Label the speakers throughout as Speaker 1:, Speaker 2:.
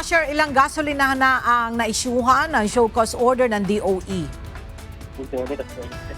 Speaker 1: Asher, ilang gasolinahan na ang naisyuhan ng show cause order ng DOE?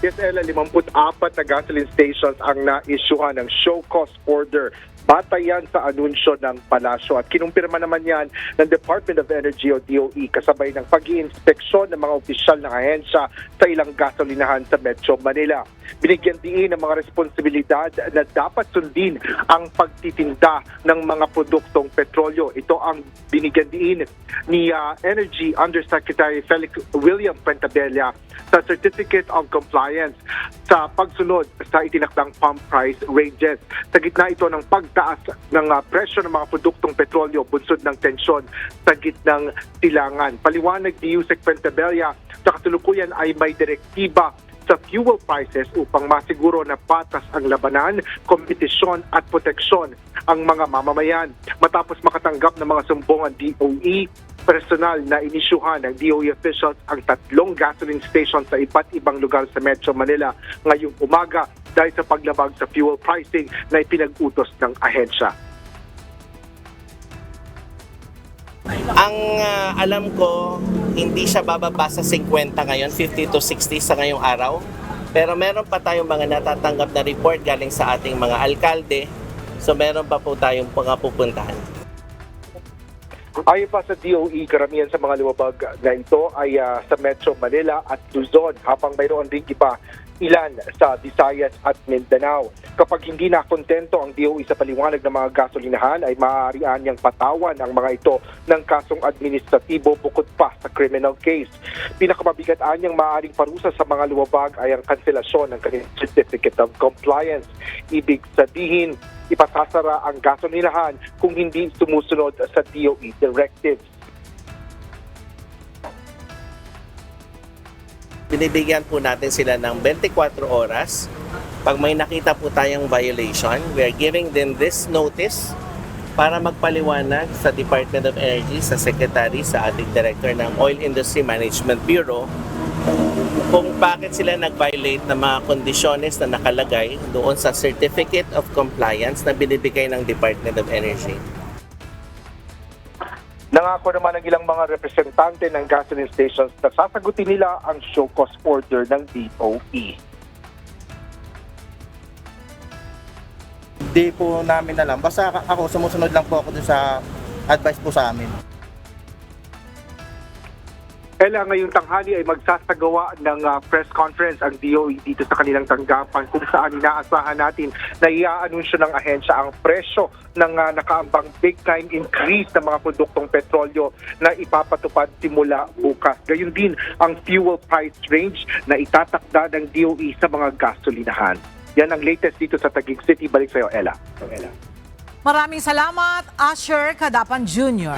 Speaker 2: Yes, Ella, 54 na gasoline stations ang na-issuehan ng show cause order. Batay yan sa anunsyo ng palasyo at kinumpirma naman yan ng Department of Energy o DOE kasabay ng pag-iinspeksyon ng mga opisyal ng ahensya sa ilang gasolinahan sa Metro Manila. Binigyan din ng mga responsibilidad na dapat sundin ang pagtitinda ng mga produktong petrolyo. Ito ang binigyan din ni Energy Undersecretary Felix William Pentabella sa Certificate of Compliance sa pagsunod sa itinakdang pump price ranges. Sa gitna ito ng pagtaas ng presyo ng mga produktong petrolyo bunsod ng tensyon sa gitnang silangan. Paliwanag ni Yusek Pentabella sa kasalukuyan ay may direktiba sa fuel prices upang masiguro na patas ang labanan, kompetisyon at proteksyon ang mga mamamayan. Matapos makatanggap ng mga sumbongan DOE, personal na inisyuhan ng DOE officials ang 3 gasoline stations sa iba't ibang lugar sa Metro Manila ngayong umaga dahil sa paglabag sa fuel pricing na ipinag-utos ng ahensya.
Speaker 3: Ang alam ko, hindi siya bababa sa 50 ngayon, 50 to 60 sa ngayong araw. Pero meron pa tayong mga natatanggap na report galing sa ating mga alkalde. So meron pa po tayong mga pupuntahan.
Speaker 2: Ayon pa sa DOE, karamihan sa mga luwabag na ito ay sa Metro Manila at Luzon, habang mayroon din ilan sa Visayas at Mindanao. Kapag hindi na kontento ang DOE sa paliwanag ng mga gasolinahan, ay maaarian niyang patawan ang mga ito ng kasong administratibo bukod pa sa criminal case. Pinakamabigat niyang maaaring parusa sa mga luwabag ay ang kanselasyon ng kanilang Certificate of Compliance. Ibig sabihin, ipasasara ang gasolinahan kung hindi sumusunod sa DOE directives.
Speaker 3: Binibigyan po natin sila ng 24 oras. Pag may nakita po tayong violation, we are giving them this notice para magpaliwanag sa Department of Energy, sa Secretary, sa ating Director ng Oil Industry Management Bureau kung bakit sila nag-violate ng mga kondisyones na nakalagay doon sa Certificate of Compliance na binibigay ng Department of Energy.
Speaker 2: Nangako naman ang ilang mga representante ng gasoline stations na sasagutin nila ang show cause order ng DOE.
Speaker 4: Hindi po namin alam. Basta ako, sumusunod lang po ako dun sa advice po sa amin.
Speaker 2: Ella, ngayong tanghali ay magsasagawa ng press conference ang DOE dito sa kanilang tanggapan kung saan inaasahan natin na i-aanunsyo ng ahensya ang presyo ng nakaambang big-time increase ng mga produktong petrolyo na ipapatupad simula bukas. Gayun din ang fuel price range na itatakda ng DOE sa mga gasolinahan. Yan ang latest dito sa Taguig City. Balik sa iyo, Ella.
Speaker 1: Maraming salamat, Asher Cadapan Jr.